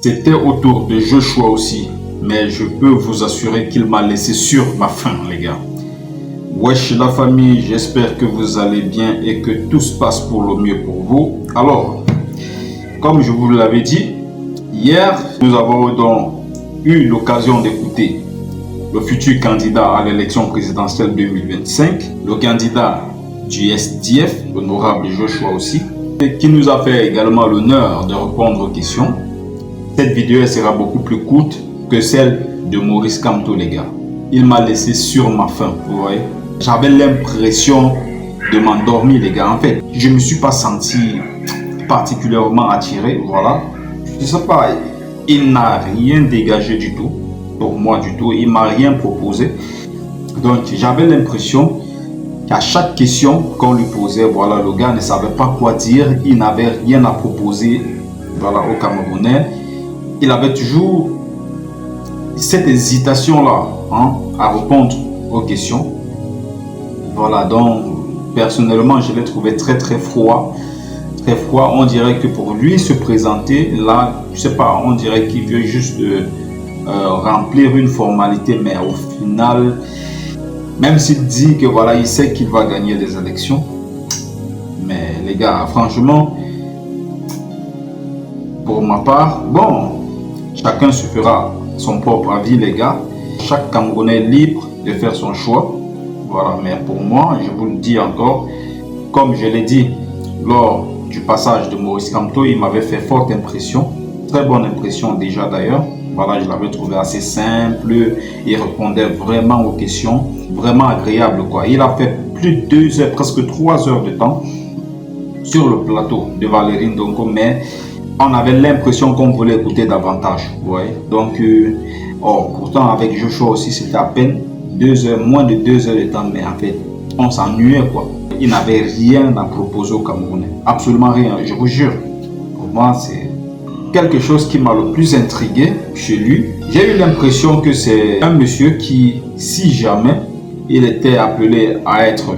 C'était au tour de Joshua aussi, mais je peux vous assurer qu'il m'a laissé sur ma faim, les gars. Wesh la famille, j'espère que vous allez bien et que tout se passe pour le mieux pour vous. Alors, comme je vous l'avais dit, hier, nous avons donc eu l'occasion d'écouter le futur candidat à l'élection présidentielle 2025, le candidat du SDF, l'honorable Joshua aussi, qui nous a fait également l'honneur de répondre aux questions. Cette vidéo sera beaucoup plus courte que celle de Maurice Kamto, les gars. Il m'a laissé sur ma faim, vous voyez. J'avais l'impression de m'endormir, les gars. En fait, je ne me suis pas senti particulièrement attiré, voilà. Je ne sais pas, il n'a rien dégagé du tout, pour moi du tout. Il ne m'a rien proposé. Donc, j'avais l'impression qu'à chaque question qu'on lui posait, voilà, le gars ne savait pas quoi dire. Il n'avait rien à proposer, voilà, aux Camerounais. Il avait toujours cette hésitation-là, hein, à répondre aux questions. Voilà, donc personnellement, je l'ai trouvé très froid. Très froid. On dirait que pour lui se présenter, là, je sais pas, on dirait qu'il veut juste remplir une formalité, mais au final, même s'il dit que voilà, il sait qu'il va gagner des élections, mais les gars, franchement, pour ma part, bon, chacun se fera son propre avis, les gars. Chaque Camerounais est libre de faire son choix. Voilà, mais pour moi, je vous le dis encore, comme je l'ai dit lors du passage de Maurice Kamto, il m'avait fait forte impression, très bonne impression déjà d'ailleurs. Voilà, je l'avais trouvé assez simple, il répondait vraiment aux questions, vraiment agréable quoi. Il a fait plus de 2 heures, presque 3 heures de temps sur le plateau de Valérie Ndongo, mais on avait l'impression qu'on voulait écouter davantage. Ouais. Donc, pourtant avec Joshua aussi, c'était à peine 2 heures, moins de 2 heures de temps, mais en fait, on s'ennuyait quoi. Il n'avait rien à proposer aux Camerounais, absolument rien, je vous jure. Pour moi, c'est quelque chose qui m'a le plus intrigué chez lui. J'ai eu l'impression que c'est un monsieur qui, si jamais il était appelé à être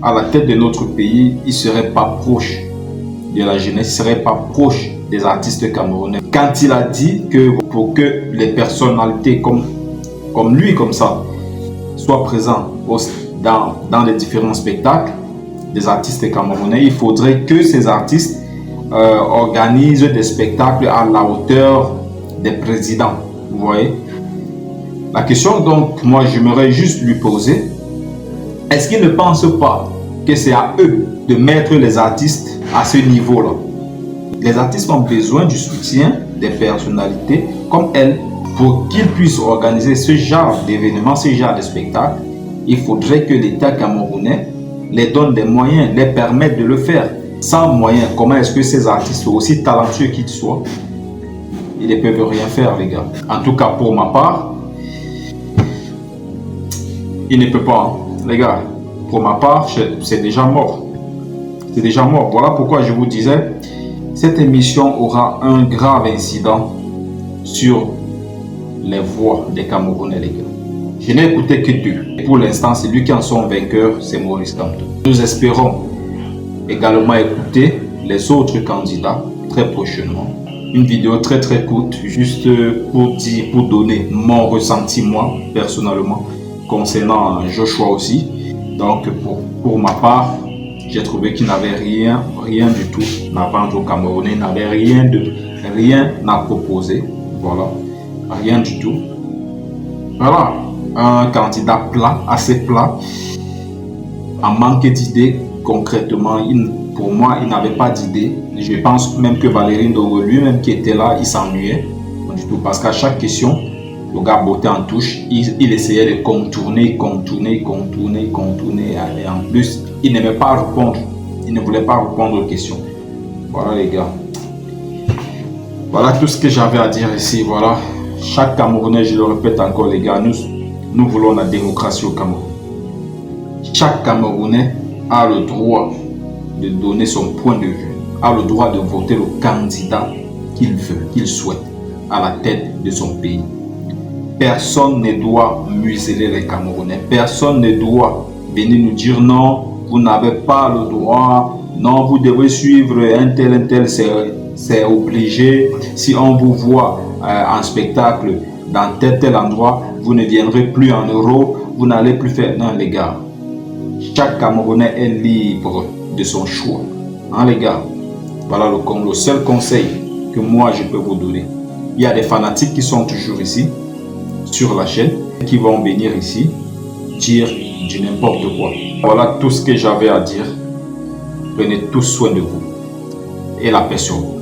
à la tête de notre pays, il ne serait pas proche de la jeunesse, il ne serait pas proche des artistes camerounais. Quand il a dit que pour que les personnalités comme lui, comme ça, soient présents dans les différents spectacles des artistes camerounais, il faudrait que ces artistes organisent des spectacles à la hauteur des présidents. Vous voyez? La question donc, moi j'aimerais juste lui poser, est-ce qu'il ne pense pas que c'est à eux de mettre les artistes à ce niveau-là? Les artistes ont besoin du soutien des personnalités comme elles pour qu'ils puissent organiser ce genre d'événements, ce genre de spectacles. Il faudrait que l'État camerounais les donne des moyens, les permette de le faire. Sans moyens, comment est-ce que ces artistes, aussi talentueux qu'ils soient, ils ne peuvent rien faire, les gars. En tout cas, pour ma part, il ne peut pas, hein. Les gars, pour ma part, c'est déjà mort. C'est déjà mort. Voilà pourquoi je vous disais, cette émission aura un grave incident sur les voix des Camerounais, les gars. Je n'ai écouté que 2. Et pour l'instant, c'est lui qui en sont vainqueur, c'est Maurice Kamto. Nous espérons également écouter les autres candidats très prochainement. Une vidéo très courte, juste pour donner mon ressenti, moi, personnellement, concernant Joshua aussi. Donc, pour ma part, j'ai trouvé qu'il n'avait rien du tout à vendre au Camerounais, il n'avait rien à proposer. Voilà, rien du tout. Voilà, un candidat plat, assez plat, en manque d'idées. Concrètement, pour moi, il n'avait pas d'idée. Je pense même que Valérie Ndongo lui-même qui était là, il s'ennuyait du tout. Parce qu'à chaque question, le gars bottait en touche. Il essayait de contourner. Et en plus, il n'aimait pas répondre. Il ne voulait pas répondre aux questions. Voilà les gars. Voilà tout ce que j'avais à dire ici. Voilà. Chaque Camerounais, je le répète encore les gars, nous voulons la démocratie au Cameroun. Chaque Camerounais a le droit de donner son point de vue, a le droit de voter le candidat qu'il veut, qu'il souhaite à la tête de son pays. Personne ne doit museler les Camerounais. Personne ne doit venir nous dire non, vous n'avez pas le droit, non, vous devez suivre un tel, c'est obligé. Si on vous voit en spectacle dans tel endroit, vous ne viendrez plus en Europe, vous n'allez plus faire. Non, les gars. Chaque Camerounais est libre de son choix. Hein, les gars? Voilà le seul conseil que moi je peux vous donner. Il y a des fanatiques qui sont toujours ici, sur la chaîne, qui vont venir ici dire du n'importe quoi. Voilà tout ce que j'avais à dire. Prenez tous soin de vous et la paix sur vous.